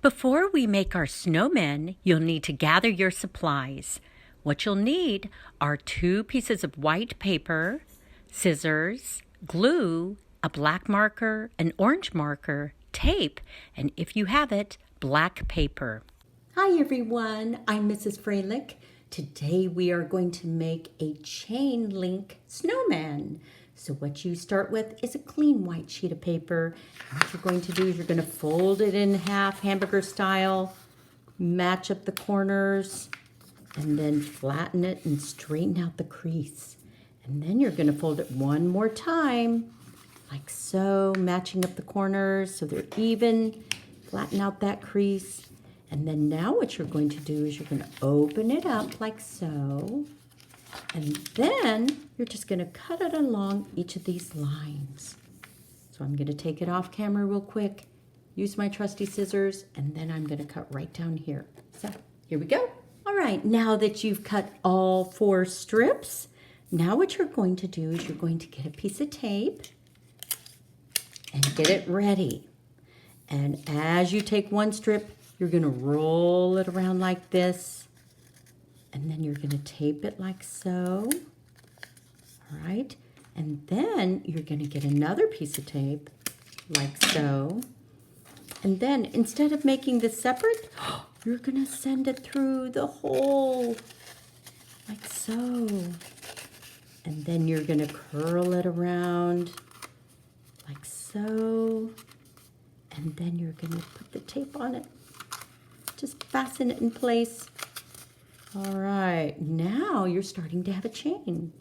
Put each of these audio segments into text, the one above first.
Before we make our snowmen, you'll need to gather your supplies. What you'll need are 2 pieces of white paper, scissors, glue, a black marker, an orange marker, tape, and if you have it, black paper. Hi everyone, I'm Mrs. Freilich. Today we are going to make a chain link snowman. So what you start with is a clean white sheet of paper. What you're going to do is you're going to fold it in half, hamburger style, match up the corners, and then flatten it and straighten out the crease. And then you're going to fold it one more time, like so, matching up the corners so they're even, flatten out that crease. And then now what you're going to do is you're going to open it up like so. And then you're just going to cut it along each of these lines. So I'm going to take it off camera real quick, use my trusty scissors, and then I'm going to cut right down here. So here we go. All right, now that you've cut all 4 strips, now what you're going to do is you're going to get a piece of tape and get it ready. And as you take one strip, you're going to roll it around like this. And then you're going to tape it like so. All right. And then you're going to get another piece of tape like so. And then instead of making this separate, you're going to send it through the hole like so. And then you're going to curl it around like so. And then you're going to put the tape on it. Just fasten it in place. All right, now you're starting to have a chain.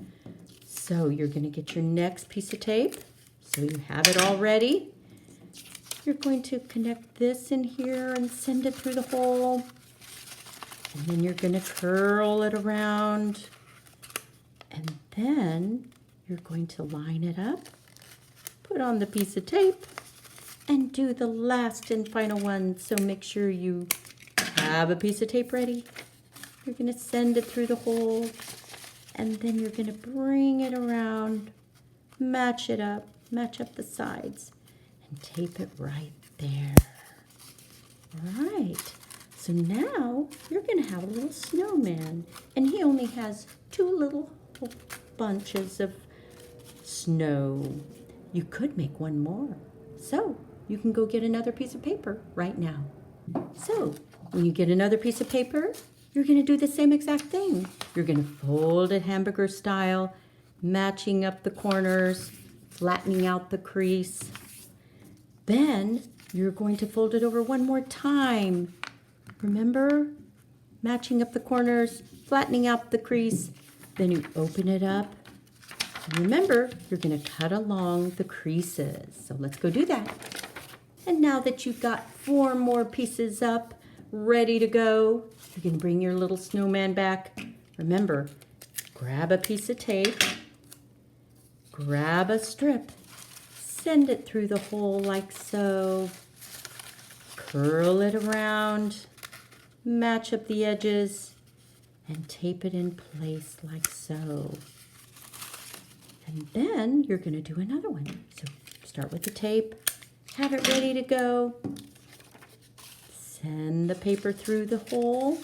So you're going to get your next piece of tape. So you have it all ready. You're going to connect this in here and send it through the hole. And then you're going to curl it around. And then you're going to line it up, put on the piece of tape, and do the last and final one. So make sure you have a piece of tape ready. You're going to send it through the hole, and then you're going to bring it around, match it up, match up the sides, and tape it right there. All right, so now you're going to have a little snowman, and he only has 2 little bunches of snow. You could make one more, so you can go get another piece of paper right now. So when you get another piece of paper, you're going to do the same exact thing. You're going to fold it hamburger style, matching up the corners, flattening out the crease. Then you're going to fold it over one more time. Remember? Matching up the corners, flattening out the crease. Then you open it up. And remember, you're going to cut along the creases. So let's go do that. And now that you've got 4 more pieces up, ready to go, you're going to bring your little snowman back. Remember, grab a piece of tape, grab a strip, send it through the hole like so, curl it around, match up the edges, and tape it in place like so. And then you're going to do another one. So start with the tape, have it ready to go. Send the paper through the hole,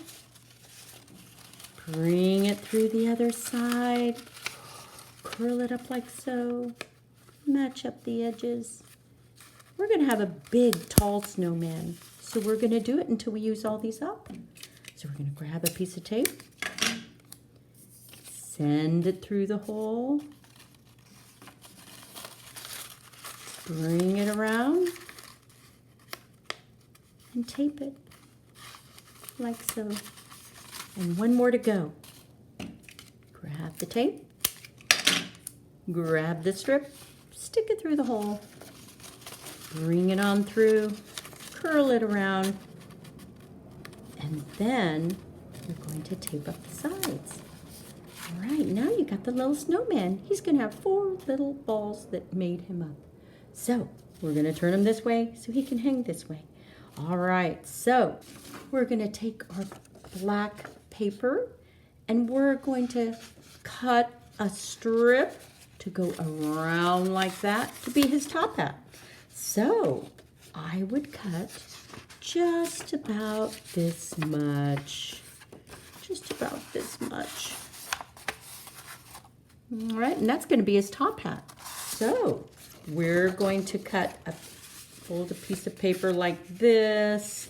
bring it through the other side, curl it up like so, match up the edges. We're going to have a big, tall snowman, so we're going to do it until we use all these up. So we're going to grab a piece of tape, send it through the hole, bring it around, and tape it like so. And one more to go. Grab the tape, grab the strip, stick it through the hole, bring it on through, curl it around, and then you're going to tape up the sides. All right, now you got the little snowman. He's going to have 4 little balls that made him up. So we're going to turn him this way so he can hang this way. All right, so we're going to take our black paper and we're going to cut a strip to go around like that to be his top hat. So I would cut just about this much. Just about this much. All right, and that's going to be his top hat. So we're going to fold a piece of paper like this,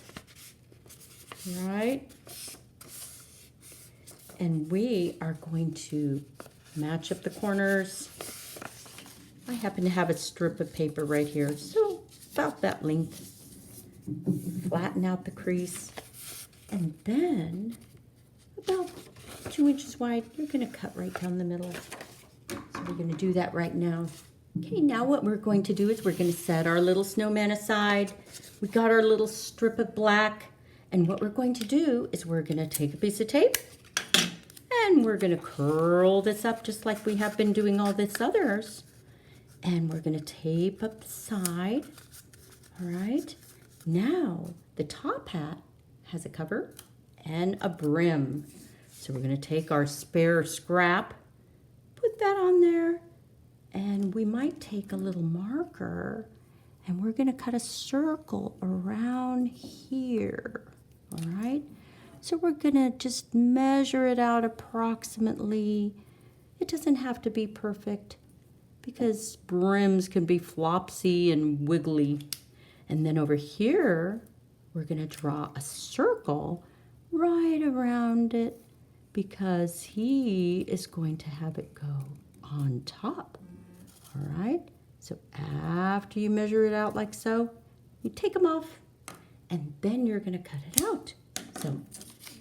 right? And we are going to match up the corners. I happen to have a strip of paper right here, so about that length. Flatten out the crease, and then about 2 inches wide, you're going to cut right down the middle. So we're going to do that right now. Okay, now what we're going to do is we're going to set our little snowman aside. We got our little strip of black, and what we're going to do is we're going to take a piece of tape, and we're going to curl this up just like we have been doing all this others. And we're going to tape up the side. All right. Now the top hat has a cover and a brim. So we're going to take our spare scrap, put that on there, and we might take a little marker and we're going to cut a circle around here. All right. So we're going to just measure it out approximately. It doesn't have to be perfect because brims can be flopsy and wiggly. And then over here, we're going to draw a circle right around it because he is going to have it go on top. All right? So after you measure it out like so, you take them off and then you're going to cut it out. So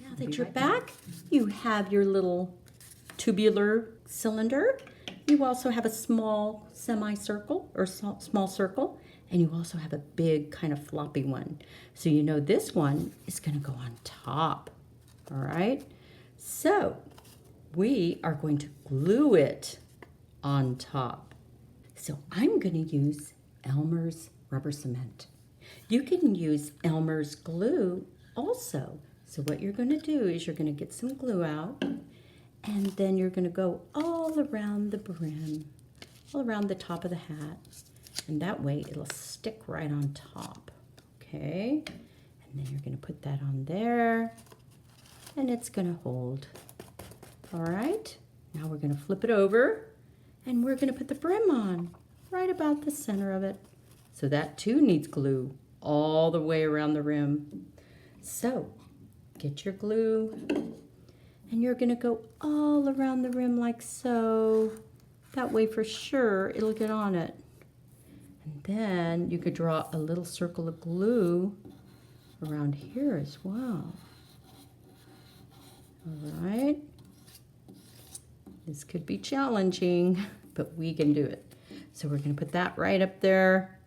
now that you're back, you have your little tubular cylinder. You also have a small semicircle or small circle. And you also have a big kind of floppy one. So you know this one is going to go on top. All right. So we are going to glue it on top. So I'm going to use Elmer's rubber cement. You can use Elmer's glue also. So what you're going to do is you're going to get some glue out. And then you're going to go all around the brim, all around the top of the hat. And that way it'll stick right on top, okay? And then you're going to put that on there, and it's going to hold. All right, now we're going to flip it over, and we're going to put the brim on right about the center of it. So that too needs glue all the way around the rim. So get your glue, and you're going to go all around the rim like so. That way for sure it'll get on it. And then you could draw a little circle of glue around here as well. All right. This could be challenging, but we can do it. So we're going to put that right up there.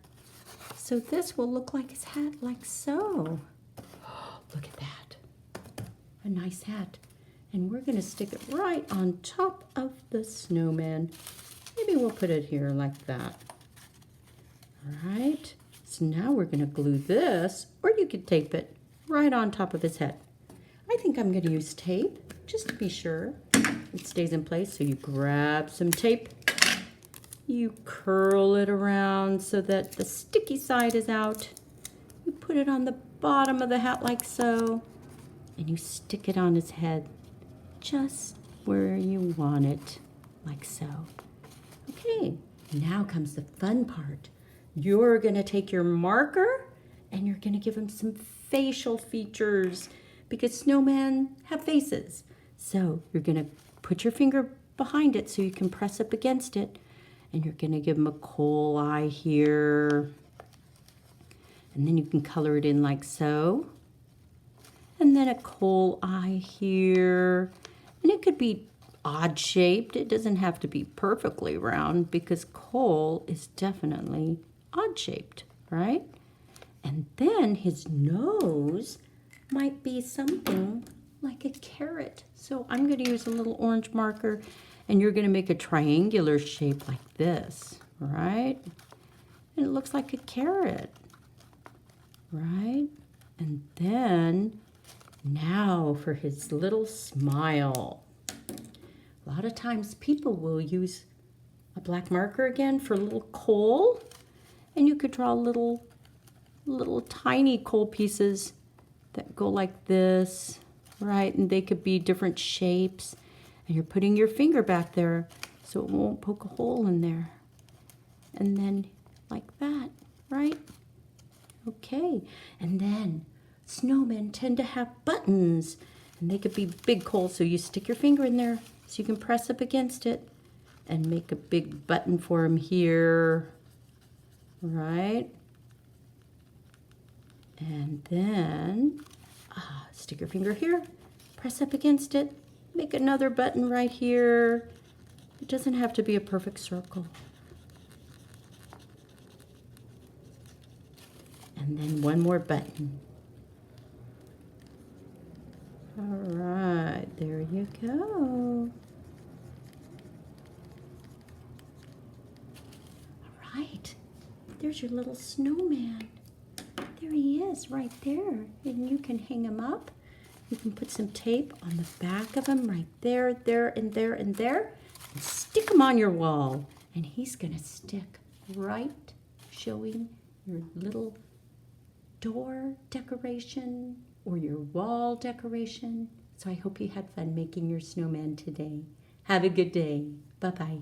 So this will look like his hat like so. Oh, look at that. A nice hat. And we're going to stick it right on top of the snowman. Maybe we'll put it here like that. All right, so now we're going to glue this, or you could tape it right on top of his head. I think I'm going to use tape, just to be sure it stays in place. So you grab some tape, you curl it around so that the sticky side is out. You put it on the bottom of the hat like so, and you stick it on his head just where you want it, like so. Okay, now comes the fun part. You're going to take your marker and you're going to give him some facial features because snowmen have faces. So you're going to put your finger behind it so you can press up against it, and you're going to give him a coal eye here. And then you can color it in like so. And then a coal eye here. And it could be odd shaped. It doesn't have to be perfectly round because coal is definitely odd shaped, right? And then his nose might be something like a carrot. So I'm going to use a little orange marker, and you're going to make a triangular shape like this, right? And it looks like a carrot, right? And then now for his little smile. A lot of times people will use a black marker again for a little coal, and you could draw little little tiny coal pieces that go like this, right? And they could be different shapes. And you're putting your finger back there so it won't poke a hole in there. And then like that, right? Okay. And then snowmen tend to have buttons. And they could be big coals, so you stick your finger in there so you can press up against it and make a big button for him here, right? And then stick your finger here, press up against it, make another button right here. It doesn't have to be a perfect circle. And then one more button. All right, there you go. All right, there's your little snowman. There he is, right there. And you can hang him up. You can put some tape on the back of him right there, there, and there, and there. And stick him on your wall. And he's going to stick right, showing your little door decoration or your wall decoration. So I hope you had fun making your snowman today. Have a good day. Bye-bye.